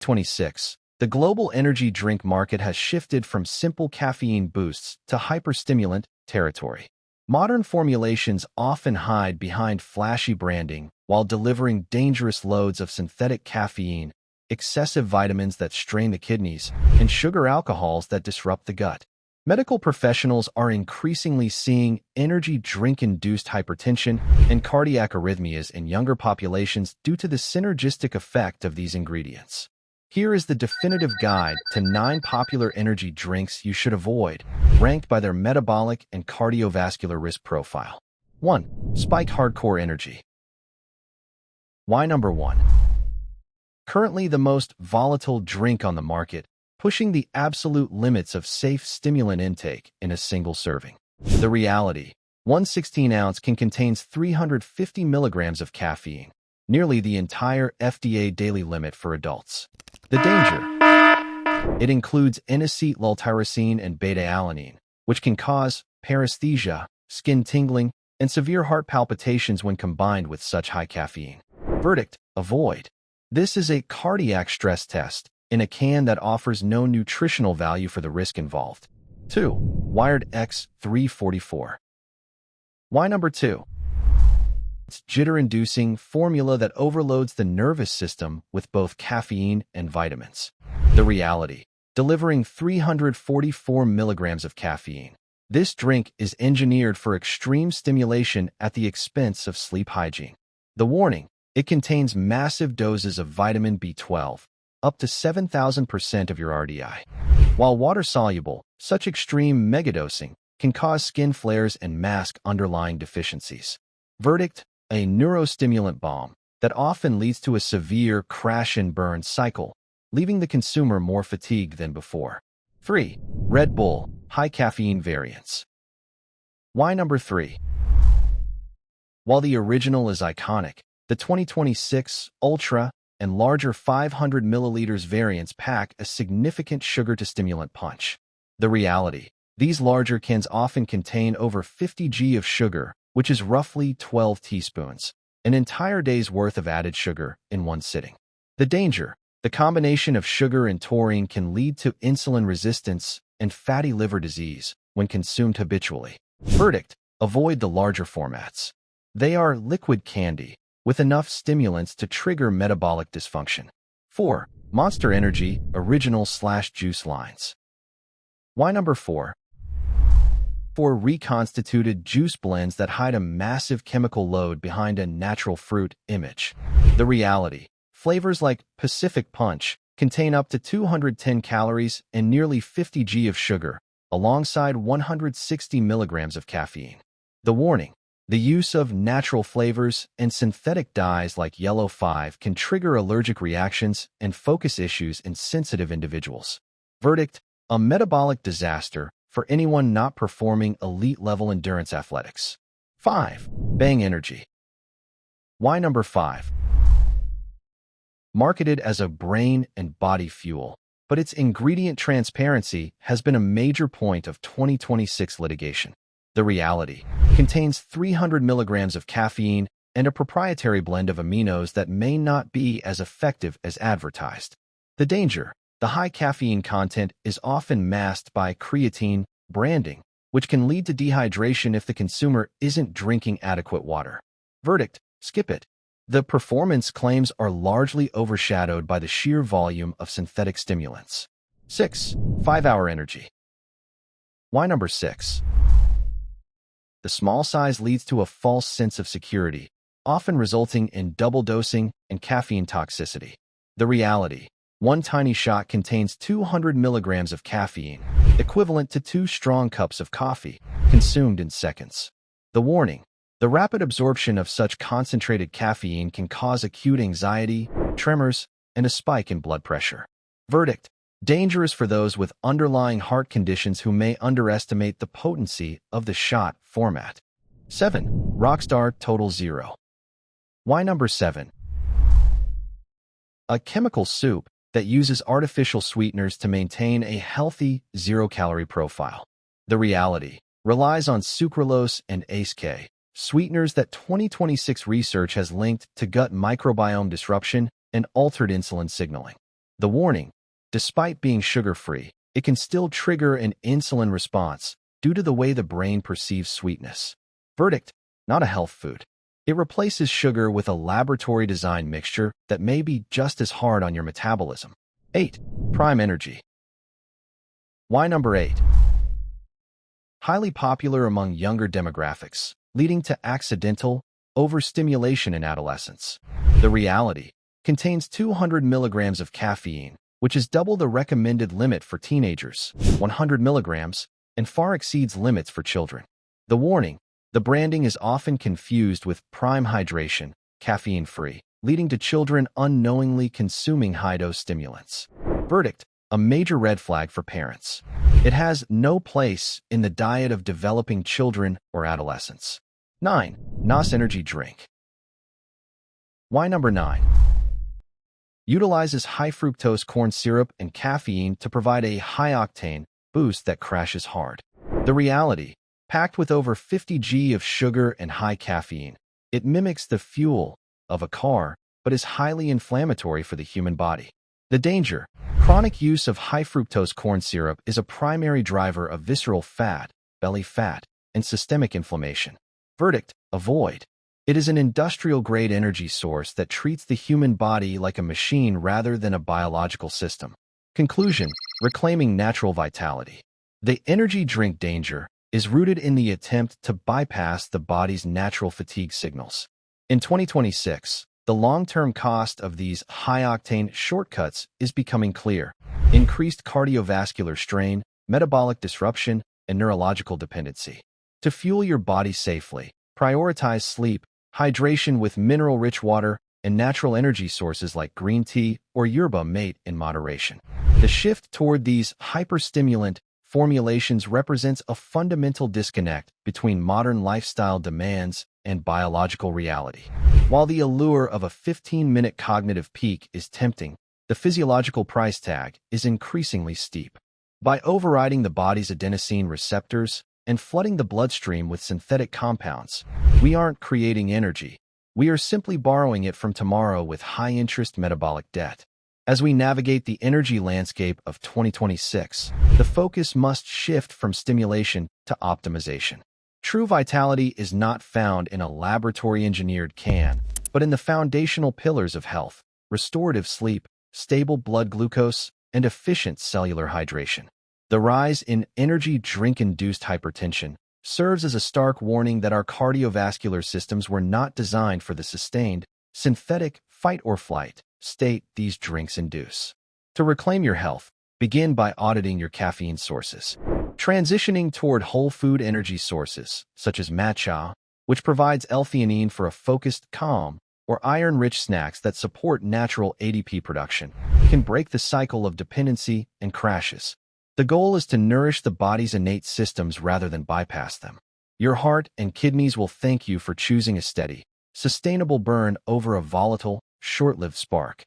26. The global energy drink market has shifted from simple caffeine boosts to hyperstimulant territory. Modern formulations often hide behind flashy branding while delivering dangerous loads of synthetic caffeine, excessive vitamins that strain the kidneys, and sugar alcohols that disrupt the gut. Medical professionals are increasingly seeing energy drink-induced hypertension and cardiac arrhythmias in younger populations due to the synergistic effect of these ingredients. Here is the definitive guide to 9 popular energy drinks you should avoid, ranked by their metabolic and cardiovascular risk profile. 1. Spiked Hardcore Energy. Why number 1? Currently the most volatile drink on the market, pushing the absolute limits of safe stimulant intake in a single serving. The reality: one 16-ounce can contain 350 milligrams of caffeine, nearly the entire FDA daily limit for adults. The danger: it includes N-acetyl-L-tyrosine and beta-alanine, which can cause paresthesia, skin tingling, and severe heart palpitations when combined with such high caffeine. Verdict: avoid. This is a cardiac stress test in a can that offers no nutritional value for the risk involved. 2. Wired X344. Why number 2? It's jitter-inducing formula that overloads the nervous system with both caffeine and vitamins. The reality: delivering 344 milligrams of caffeine. This drink is engineered for extreme stimulation at the expense of sleep hygiene. The warning: it contains massive doses of vitamin B12, up to 7,000% of your RDI. While water-soluble, such extreme megadosing can cause skin flares and mask underlying deficiencies. Verdict: a neurostimulant bomb that often leads to a severe crash and burn cycle, leaving the consumer more fatigued than before. 3. Red Bull High Caffeine Variants. Why number 3? While the original is iconic, the 2026 Ultra and larger 500 milliliters variants pack a significant sugar-to-stimulant punch. The reality: these larger cans often contain over 50 g of sugar, which is roughly 12 teaspoons, an entire day's worth of added sugar in one sitting. The danger: the combination of sugar and taurine can lead to insulin resistance and fatty liver disease when consumed habitually. Verdict: avoid the larger formats. They are liquid candy, with enough stimulants to trigger metabolic dysfunction. 4. Monster Energy Original/Juice Lines. Why number 4? 4 reconstituted juice blends that hide a massive chemical load behind a natural fruit image. The reality: flavors like Pacific Punch contain up to 210 calories and nearly 50 g of sugar, alongside 160 milligrams of caffeine. The warning: the use of natural flavors and synthetic dyes like yellow 5 can trigger allergic reactions and focus issues in sensitive individuals. Verdict: a metabolic disaster for anyone not performing elite-level endurance athletics. 5. Bang Energy. Why number 5? Marketed as a brain and body fuel, but its ingredient transparency has been a major point of 2026 litigation. The reality: contains 300 milligrams of caffeine and a proprietary blend of aminos that may not be as effective as advertised. The danger: the high caffeine content is often masked by creatine branding, which can lead to dehydration if the consumer isn't drinking adequate water. Verdict: skip it. The performance claims are largely overshadowed by the sheer volume of synthetic stimulants. 6. 5-Hour Energy. Why number 6? The small size leads to a false sense of security, often resulting in double dosing and caffeine toxicity. The reality: one tiny shot contains 200 milligrams of caffeine, equivalent to 2 strong cups of coffee, consumed in seconds. The warning: the rapid absorption of such concentrated caffeine can cause acute anxiety, tremors, and a spike in blood pressure. Verdict: dangerous for those with underlying heart conditions who may underestimate the potency of the shot format. 7. Rockstar Total Zero. Why number 7? A chemical soup that uses artificial sweeteners to maintain a healthy zero-calorie profile. The reality: relies on sucralose and ACE-K, sweeteners that 2026 research has linked to gut microbiome disruption and altered insulin signaling. The warning: despite being sugar-free, it can still trigger an insulin response due to the way the brain perceives sweetness. Verdict: not a health food. It replaces sugar with a laboratory-designed mixture that may be just as hard on your metabolism. 8. Prime energy. Why number 8? Highly popular among younger demographics, leading to accidental overstimulation in adolescence. The reality: contains 200 milligrams of caffeine, which is double the recommended limit for teenagers, 100 milligrams, and far exceeds limits for children. The warning: the branding is often confused with prime hydration, caffeine-free, leading to children unknowingly consuming high-dose stimulants. Verdict: a major red flag for parents. It has no place in the diet of developing children or adolescents. 9. NOS Energy Drink. Why number 9? Utilizes high-fructose corn syrup and caffeine to provide a high-octane boost that crashes hard. The reality: packed with over 50 g of sugar and high caffeine, it mimics the fuel of a car, but is highly inflammatory for the human body. The danger: chronic use of high-fructose corn syrup is a primary driver of visceral fat, belly fat, and systemic inflammation. Verdict: avoid. It is an industrial-grade energy source that treats the human body like a machine rather than a biological system. Conclusion: reclaiming natural vitality. The energy drink danger is rooted in the attempt to bypass the body's natural fatigue signals. In 2026, the long-term cost of these high-octane shortcuts is becoming clear: increased cardiovascular strain, metabolic disruption, and neurological dependency. To fuel your body safely, prioritize sleep, hydration with mineral-rich water, and natural energy sources like green tea or yerba mate in moderation. The shift toward these hyperstimulant formulations represents a fundamental disconnect between modern lifestyle demands and biological reality. While the allure of a 15-minute cognitive peak is tempting, the physiological price tag is increasingly steep. By overriding the body's adenosine receptors and flooding the bloodstream with synthetic compounds, we aren't creating energy. We are simply borrowing it from tomorrow with high-interest metabolic debt. As we navigate the energy landscape of 2026, the focus must shift from stimulation to optimization. True vitality is not found in a laboratory-engineered can, but in the foundational pillars of health: restorative sleep, stable blood glucose, and efficient cellular hydration. The rise in energy drink-induced hypertension serves as a stark warning that our cardiovascular systems were not designed for the sustained, synthetic fight-or-flight state these drinks induce. To reclaim your health, begin by auditing your caffeine sources. Transitioning toward whole food energy sources, such as matcha, which provides L-theanine for a focused, calm, or iron-rich snacks that support natural ADP production, can break the cycle of dependency and crashes. The goal is to nourish the body's innate systems rather than bypass them. Your heart and kidneys will thank you for choosing a steady, sustainable burn over a volatile, short-lived spark.